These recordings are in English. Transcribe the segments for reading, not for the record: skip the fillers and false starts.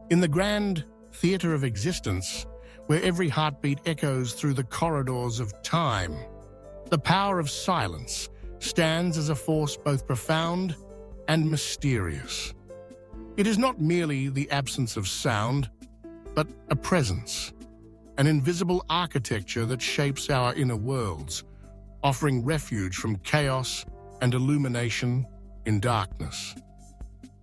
In the grand theater of existence, where every heartbeat echoes through the corridors of time, the power of silence stands as a force both profound and mysterious. It is not merely the absence of sound, but a presence, an invisible architecture that shapes our inner worlds, offering refuge from chaos and illumination in darkness.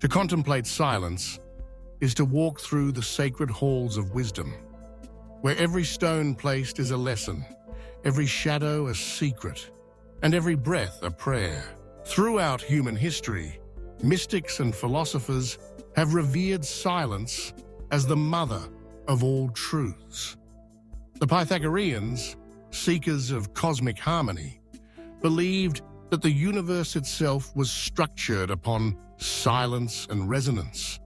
To contemplate silence is to walk through the sacred halls of wisdom, where every stone placed is a lesson, every shadow a secret, and every breath a prayer. Throughout human history, mystics and philosophers have revered silence as the mother of all truths. The Pythagoreans, seekers of cosmic harmony, believed that the universe itself was structured upon silence and resonance,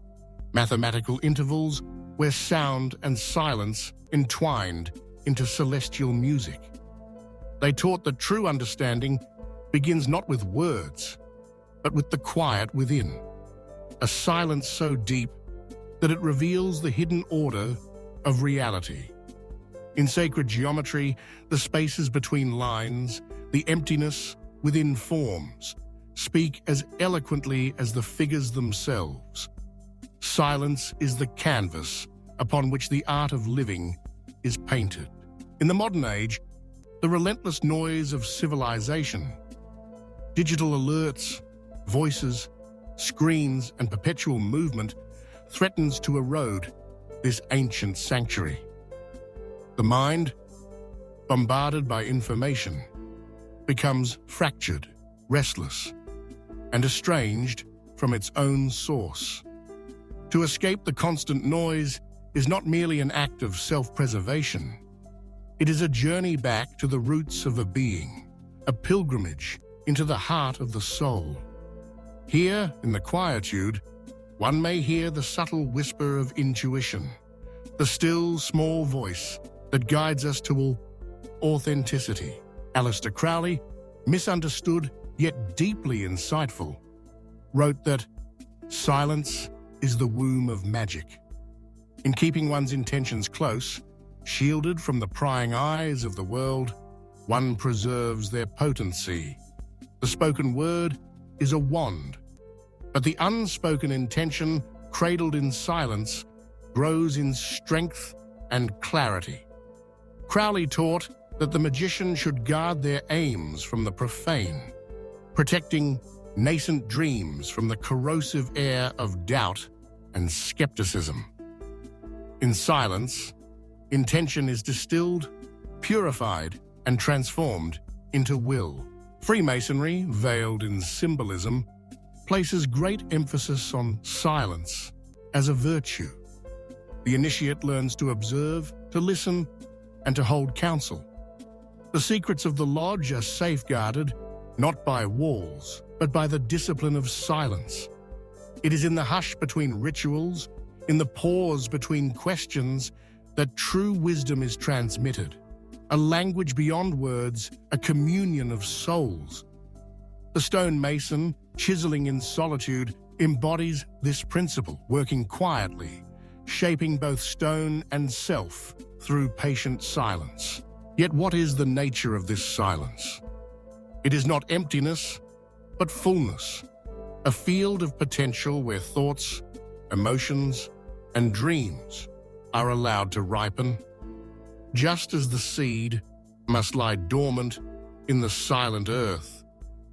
mathematical intervals where sound and silence entwined into celestial music. They taught that true understanding begins not with words, but with the quiet within, a silence so deep that it reveals the hidden order of reality. In sacred geometry, the spaces between lines, the emptiness within forms, speak as eloquently as the figures themselves. Silence is the canvas upon which the art of living is painted. In the modern age, the relentless noise of civilization, digital alerts, voices, screens, and perpetual movement threatens to erode this ancient sanctuary. The mind, bombarded by information, becomes fractured, restless, and estranged from its own source. To escape the constant noise is not merely an act of self-preservation. It is a journey back to the roots of a being, a pilgrimage into the heart of the soul. Here, in the quietude, one may hear the subtle whisper of intuition, the still, small voice that guides us to authenticity. Aleister Crowley, misunderstood yet deeply insightful, wrote that silence is the womb of magic. In keeping one's intentions close, shielded from the prying eyes of the world, one preserves their potency. The spoken word is a wand, but the unspoken intention, cradled in silence, grows in strength and clarity. Crowley taught that the magician should guard their aims from the profane, protecting nascent dreams from the corrosive air of doubt and skepticism. In silence, intention is distilled, purified, and transformed into will. Freemasonry, veiled in symbolism, places great emphasis on silence as a virtue. The initiate learns to observe, to listen, and to hold counsel. The secrets of the lodge are safeguarded not by walls, but by the discipline of silence. It is in the hush between rituals, in the pause between questions, that true wisdom is transmitted. A language beyond words, a communion of souls. The stone mason, chiseling in solitude, embodies this principle, working quietly, shaping both stone and self through patient silence. Yet what is the nature of this silence? It is not emptiness, but fullness, a field of potential where thoughts, emotions, and dreams are allowed to ripen. Just as the seed must lie dormant in the silent earth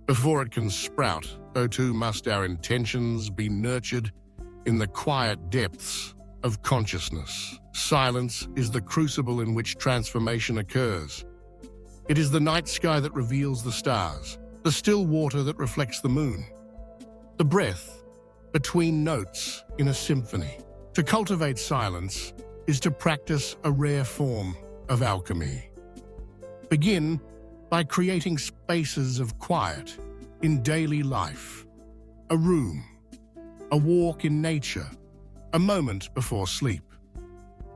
before it can sprout, so too must our intentions be nurtured in the quiet depths of consciousness. Silence is the crucible in which transformation occurs. It is the night sky that reveals the stars, the still water that reflects the moon, the breath between notes in a symphony. To cultivate silence is to practice a rare form of alchemy. Begin by creating spaces of quiet in daily life. A room, a walk in nature, a moment before sleep.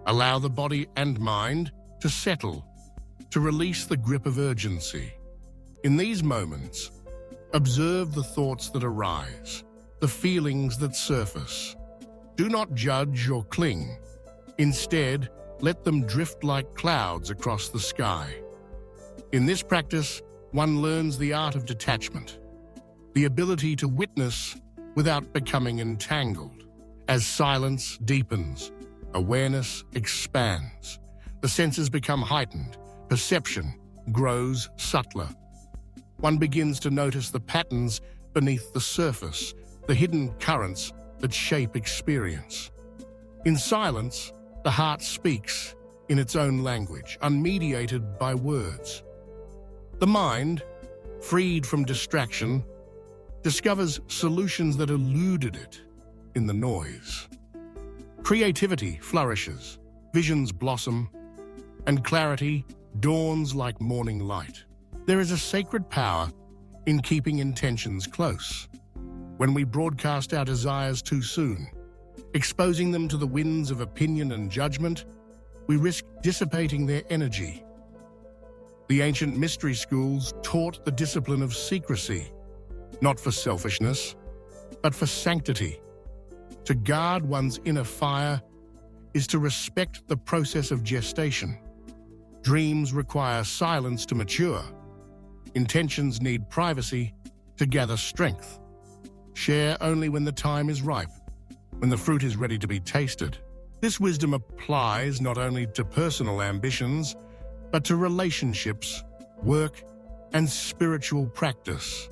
Allow the body and mind to settle, to release the grip of urgency. In these moments, observe the thoughts that arise, the feelings that surface. Do not judge or cling. Instead, let them drift like clouds across the sky. In this practice, one learns the art of detachment, the ability to witness without becoming entangled. As silence deepens, awareness expands. The senses become heightened, perception grows subtler. One begins to notice the patterns beneath the surface, the hidden currents that shape experience. In silence, the heart speaks in its own language, unmediated by words. The mind, freed from distraction, discovers solutions that eluded it in the noise. Creativity flourishes, visions blossom, and clarity dawns like morning light. There is a sacred power in keeping intentions close. When we broadcast our desires too soon, exposing them to the winds of opinion and judgment, we risk dissipating their energy. The ancient mystery schools taught the discipline of secrecy, not for selfishness, but for sanctity. To guard one's inner fire is to respect the process of gestation. Dreams require silence to mature. Intentions need privacy to gather strength. Share only when the time is ripe, when the fruit is ready to be tasted. This wisdom applies not only to personal ambitions, but to relationships, work, and spiritual practice.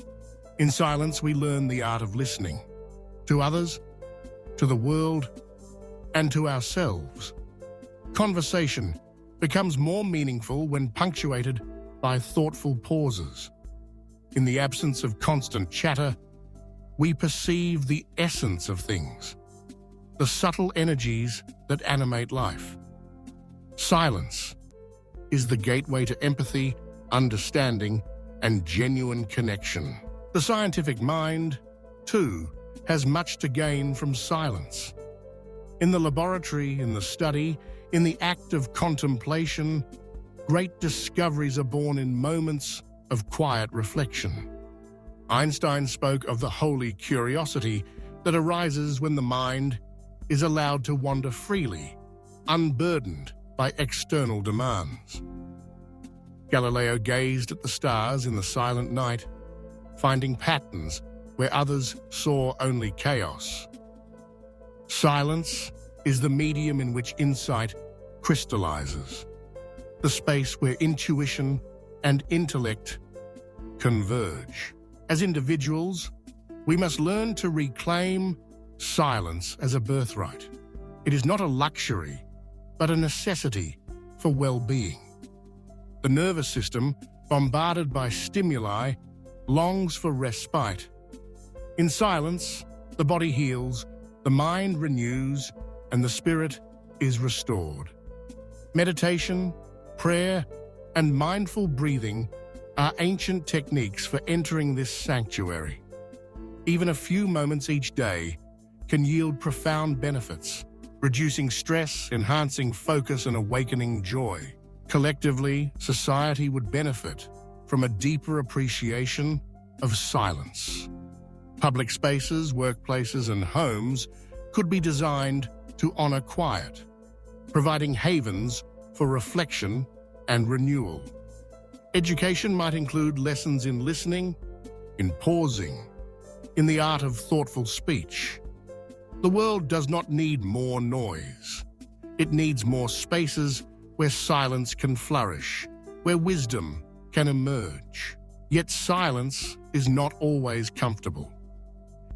In silence, we learn the art of listening to others, to the world, and to ourselves. Conversation becomes more meaningful when punctuated by thoughtful pauses. In the absence of constant chatter, we perceive the essence of things, the subtle energies that animate life. Silence is the gateway to empathy, understanding, and genuine connection. The scientific mind, too, has much to gain from silence. In the laboratory, in the study, in the act of contemplation, great discoveries are born in moments of quiet reflection. Einstein spoke of the holy curiosity that arises when the mind is allowed to wander freely, unburdened by external demands. Galileo gazed at the stars in the silent night, finding patterns where others saw only chaos. Silence is the medium in which insight crystallizes, the space where intuition and intellect converge. As individuals, we must learn to reclaim silence as a birthright. It is not a luxury, but a necessity for well-being. The nervous system, bombarded by stimuli, longs for respite. In silence, the body heals, the mind renews, and the spirit is restored. Meditation, prayer, and mindful breathing are ancient techniques for entering this sanctuary. Even a few moments each day can yield profound benefits, reducing stress, enhancing focus, and awakening joy. Collectively, society would benefit from a deeper appreciation of silence. Public spaces, workplaces, and homes could be designed to honor quiet, providing havens for reflection and renewal. Education might include lessons in listening, in pausing, in the art of thoughtful speech. The world does not need more noise. It needs more spaces where silence can flourish, where wisdom can emerge. Yet silence is not always comfortable.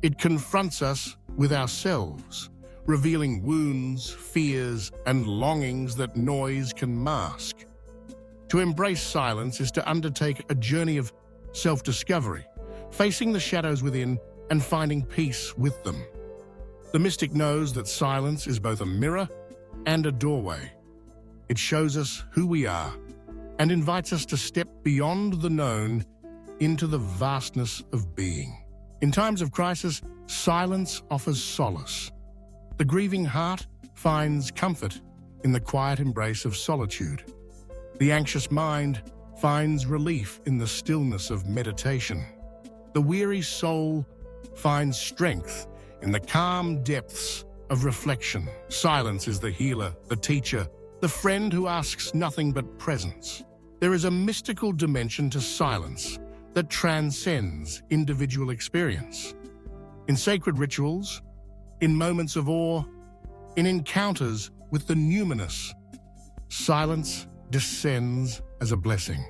It confronts us with ourselves, revealing wounds, fears, and longings that noise can mask. To embrace silence is to undertake a journey of self-discovery, facing the shadows within and finding peace with them. The mystic knows that silence is both a mirror and a doorway. It shows us who we are and invites us to step beyond the known into the vastness of being. In times of crisis, silence offers solace. The grieving heart finds comfort in the quiet embrace of solitude. The anxious mind finds relief in the stillness of meditation. The weary soul finds strength in the calm depths of reflection. Silence is the healer, the teacher, the friend who asks nothing but presence. There is a mystical dimension to silence that transcends individual experience. In sacred rituals, in moments of awe, in encounters with the numinous, silence descends as a blessing.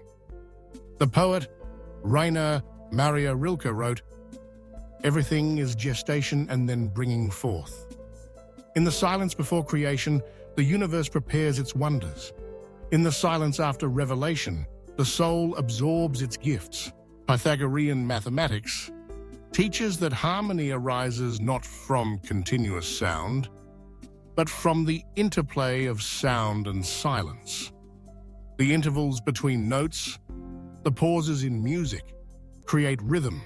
The poet Rainer Maria Rilke wrote, "Everything is gestation and then bringing forth." In the silence before creation, the universe prepares its wonders. In the silence after revelation, the soul absorbs its gifts. Pythagorean mathematics teaches that harmony arises not from continuous sound, but from the interplay of sound and silence. The intervals between notes, the pauses in music, create rhythm,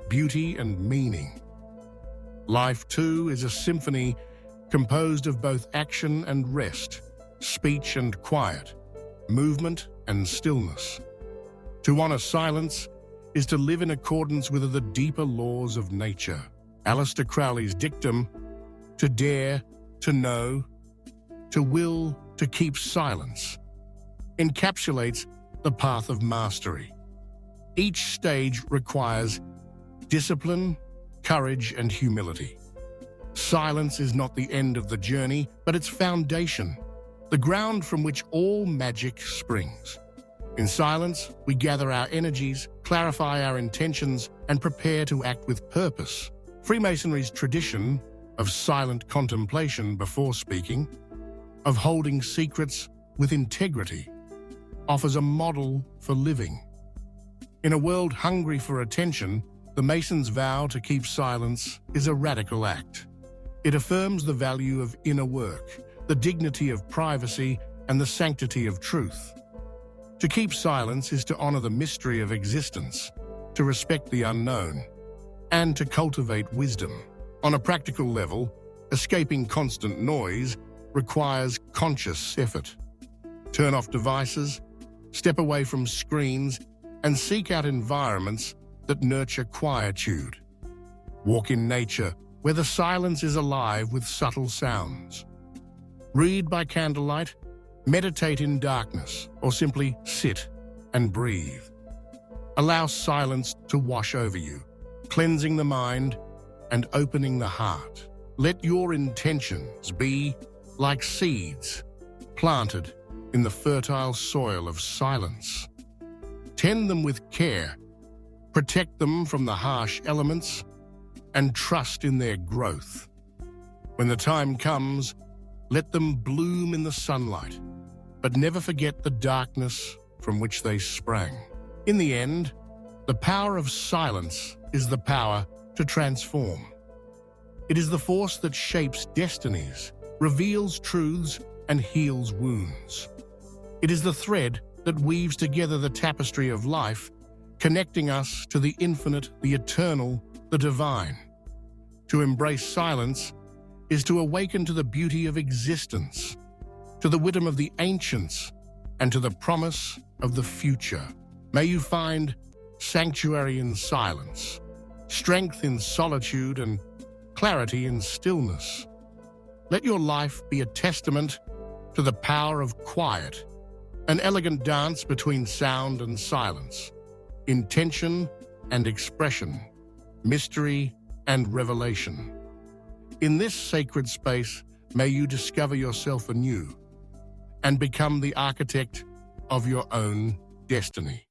beauty, and meaning. Life, too, is a symphony composed of both action and rest, speech and quiet, movement and stillness. To honor silence is to live in accordance with the deeper laws of nature. Aleister Crowley's dictum, "To dare, to know, to will, to keep silence," encapsulates the path of mastery. Each stage requires discipline, courage, and humility. Silence is not the end of the journey, but its foundation, the ground from which all magic springs. In silence, we gather our energies, clarify our intentions, and prepare to act with purpose. Freemasonry's tradition of silent contemplation before speaking, of holding secrets with integrity, offers a model for living. In a world hungry for attention, the Mason's vow to keep silence is a radical act. It affirms the value of inner work, the dignity of privacy, and the sanctity of truth. To keep silence is to honor the mystery of existence, to respect the unknown, and to cultivate wisdom. On a practical level, escaping constant noise requires conscious effort. Turn off devices, step away from screens, and seek out environments that nurture quietude. Walk in nature, where the silence is alive with subtle sounds. Read by candlelight, meditate in darkness, or simply sit and breathe. Allow silence to wash over you, cleansing the mind and opening the heart. Let your intentions be like seeds planted in the fertile soil of silence. Tend them with care, protect them from the harsh elements, and trust in their growth. When the time comes, let them bloom in the sunlight, but never forget the darkness from which they sprang. In the end, the power of silence is the power to transform. It is the force that shapes destinies, reveals truths, and heals wounds. It is the thread that weaves together the tapestry of life, connecting us to the infinite, the eternal, the divine. To embrace silence is to awaken to the beauty of existence, to the wisdom of the ancients, and to the promise of the future. May you find sanctuary in silence, strength in solitude, and clarity in stillness. Let your life be a testament to the power of quiet, an elegant dance between sound and silence, intention and expression, mystery and revelation. In this sacred space, may you discover yourself anew and become the architect of your own destiny.